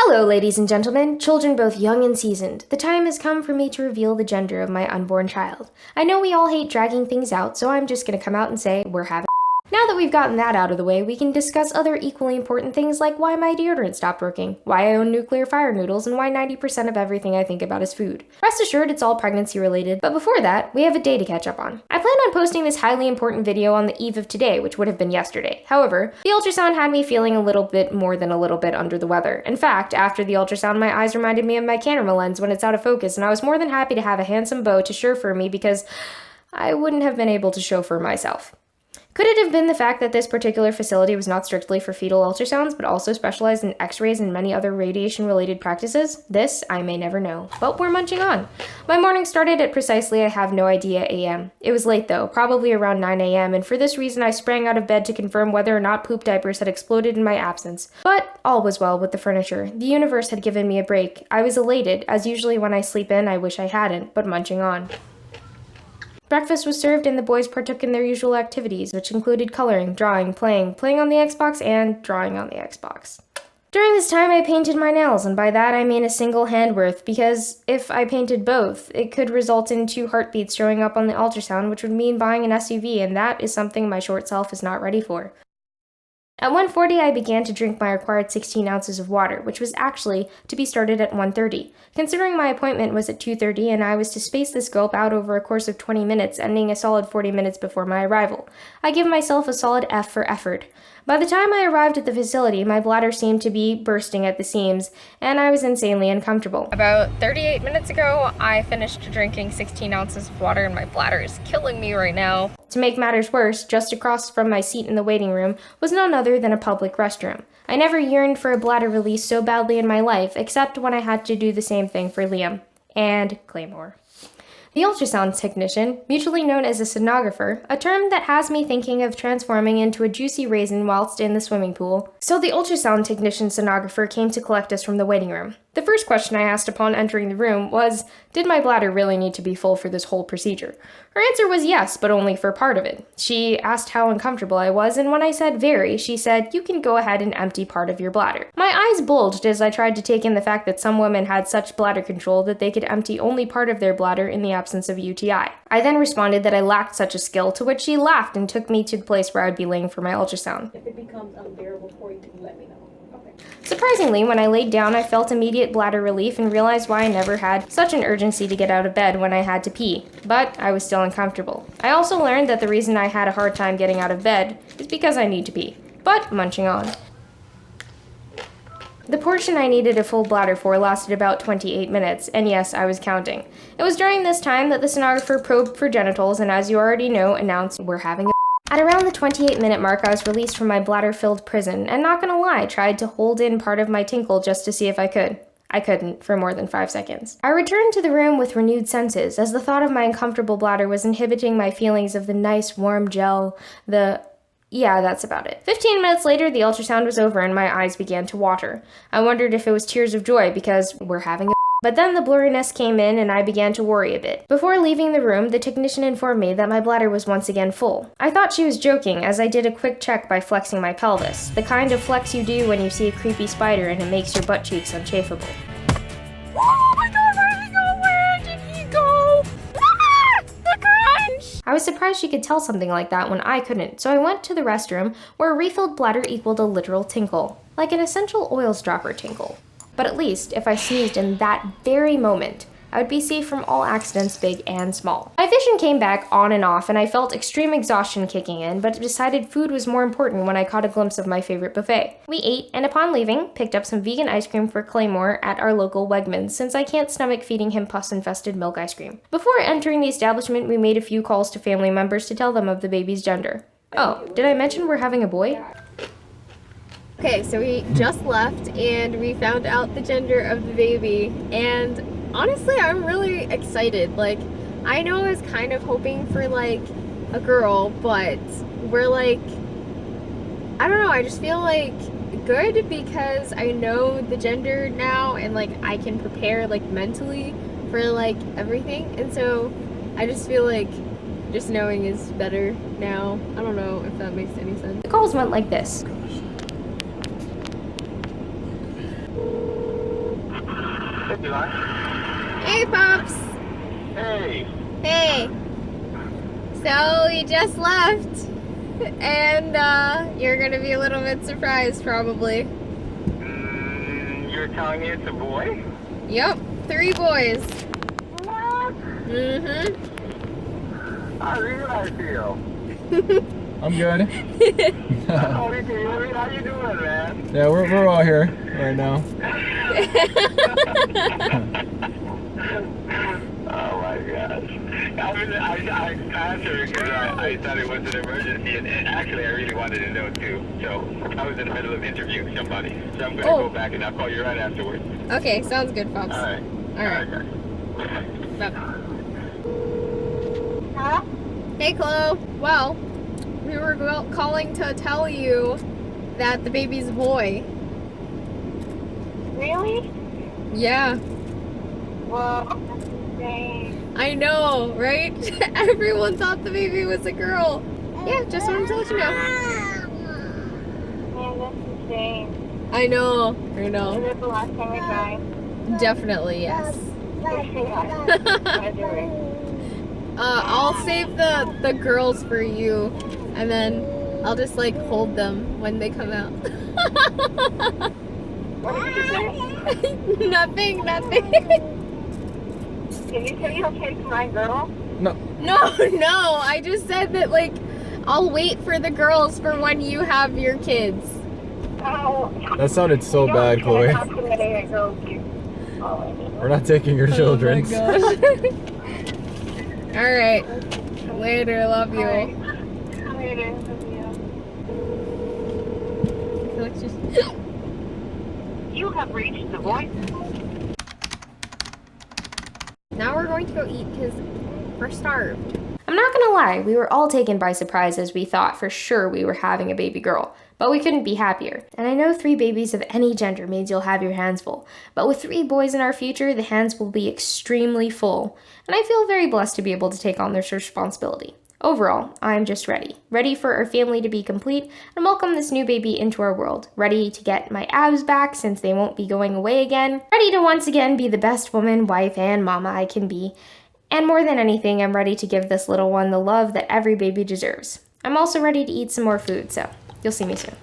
Hello, ladies and gentlemen, children both young and seasoned. The time has come for me to reveal the gender of my unborn child. I know we all hate dragging things out, so I'm just gonna come out and say we're having. Now that we've gotten that out of the way, we can discuss other equally important things like why my deodorant stopped working, why I own nuclear fire noodles, and why 90% of everything I think about is food. Rest assured, it's all pregnancy related, but before that, we have a day to catch up on. I planned on posting this highly important video on the eve of today, which would have been yesterday. However, the ultrasound had me feeling a little bit more than a little bit under the weather. In fact, after the ultrasound, my eyes reminded me of my camera lens when it's out of focus, and I was more than happy to have a handsome beau to chauffeur me because I wouldn't have been able to chauffeur myself. Could it have been the fact that this particular facility was not strictly for fetal ultrasounds, but also specialized in x-rays and many other radiation-related practices? This, I may never know. But we're munching on. My morning started at precisely, I have no idea, a.m. It was late though, probably around 9 a.m., and for this reason I sprang out of bed to confirm whether or not poop diapers had exploded in my absence. But all was well with the furniture. The universe had given me a break. I was elated, as usually when I sleep in I wish I hadn't, but munching on. Breakfast was served and the boys partook in their usual activities, which included coloring, drawing, playing on the Xbox, and drawing on the Xbox. During this time, I painted my nails, and by that I mean a single hand worth, because if I painted both, it could result in 2 heartbeats showing up on the ultrasound, which would mean buying an SUV, and that is something my short self is not ready for. At 1:40, I began to drink my required 16 ounces of water, which was actually to be started at 1:30. Considering my appointment was at 2:30 and I was to space this gulp out over a course of 20 minutes, ending a solid 40 minutes before my arrival, I give myself a solid F for effort. By the time I arrived at the facility, my bladder seemed to be bursting at the seams, and I was insanely uncomfortable. About 38 minutes ago, I finished drinking 16 ounces of water and my bladder is killing me right now. To make matters worse, just across from my seat in the waiting room was none other than a public restroom. I never yearned for a bladder release so badly in my life, except when I had to do the same thing for Liam. And Claymore. The ultrasound technician, mutually known as a sonographer, a term that has me thinking of transforming into a juicy raisin whilst in the swimming pool. So the ultrasound technician sonographer came to collect us from the waiting room. The first question I asked upon entering the room was, did my bladder really need to be full for this whole procedure? Her answer was yes, but only for part of it. She asked how uncomfortable I was, and when I said very, she said, you can go ahead and empty part of your bladder. My eyes bulged as I tried to take in the fact that some women had such bladder control that they could empty only part of their bladder in the absence of a UTI. I then responded that I lacked such a skill, to which she laughed and took me to the place where I would be laying for my ultrasound. If it becomes unbearable for you, let me know. Okay. Surprisingly, when I laid down, I felt immediate bladder relief and realized why I never had such an urgency to get out of bed when I had to pee, but I was still uncomfortable. I also learned that the reason I had a hard time getting out of bed is because I need to pee, but munching on. The portion I needed a full bladder for lasted about 28 minutes, and yes, I was counting. It was during this time that the sonographer probed for genitals and, as you already know, announced, we're having a. At around the 28-minute mark, I was released from my bladder-filled prison, and not gonna lie, tried to hold in part of my tinkle just to see if I could. I couldn't for more than 5 seconds. I returned to the room with renewed senses, as the thought of my uncomfortable bladder was inhibiting my feelings of the nice warm gel, Yeah, that's about it. 15 minutes later, the ultrasound was over and my eyes began to water. I wondered if it was tears of joy because we're having a. But then the blurriness came in and I began to worry a bit. Before leaving the room, the technician informed me that my bladder was once again full. I thought she was joking as I did a quick check by flexing my pelvis, the kind of flex you do when you see a creepy spider and it makes your butt cheeks unchafable. Oh my god, where did he go? Where did he go? Ah! The crunch! I was surprised she could tell something like that when I couldn't, so I went to the restroom where a refilled bladder equaled a literal tinkle, like an essential oils dropper tinkle. But at least, if I sneezed in that very moment, I would be safe from all accidents big and small. My vision came back on and off, and I felt extreme exhaustion kicking in, but decided food was more important when I caught a glimpse of my favorite buffet. We ate, and upon leaving, picked up some vegan ice cream for Claymore at our local Wegmans, since I can't stomach feeding him pus-infested milk ice cream. Before entering the establishment, we made a few calls to family members to tell them of the baby's gender. Oh, did I mention we're having a boy? Okay, so we just left and we found out the gender of the baby, and honestly I'm really excited. Like, I know I was kind of hoping for like a girl, but we're like, I don't know, I just feel like good because I know the gender now and like I can prepare like mentally for like everything, and so I just feel like just knowing is better now. I don't know if that makes any sense. The calls went like this. you are. Hey, Pops. Hey. Hey. So we just left, and you're gonna be a little bit surprised, probably. You're telling me it's a boy? Yep, 3 boys. What? Mm-hmm. How do I feel? I'm good. How you doing, man? Yeah, we're all here right now. Oh my gosh. I answered because I thought it was an emergency, and actually I really wanted to know too. So I was in the middle of interviewing somebody. So I'm going to go back and I'll call you right afterwards. Okay, sounds good, Pops. All right. Alright. Guys. Bye. Hey, Chloe. Well, we were calling to tell you that the baby's a boy. Really? Yeah. Well, that's insane. I know, right? Everyone thought the baby was a girl. Yeah, just wanted to let you know. Man, that's insane. I know. Is it the last time I cried? Definitely, yes. I'll save the girls for you, and then I'll just like hold them when they come out. What did you say? Nothing. Did you say you'll take my girl? No, I just said that like I'll wait for the girls for when you have your kids. Oh. That sounded so bad, Chloe. I'm not committing a girl to you. We're not taking your children. Oh my gosh. Alright. Later, love you. Alright. Later, love you. You have reached the voice. Now we're going to go eat because we're starved. I'm not gonna lie, we were all taken by surprise as we thought for sure we were having a baby girl, but we couldn't be happier. And I know 3 babies of any gender means you'll have your hands full, but with 3 boys in our future, the hands will be extremely full, and I feel very blessed to be able to take on this responsibility. Overall, I'm just ready for our family to be complete and welcome this new baby into our world, ready to get my abs back since they won't be going away again, ready to once again be the best woman, wife, and mama I can be. And more than anything, I'm ready to give this little one the love that every baby deserves. I'm also ready to eat some more food, so you'll see me soon.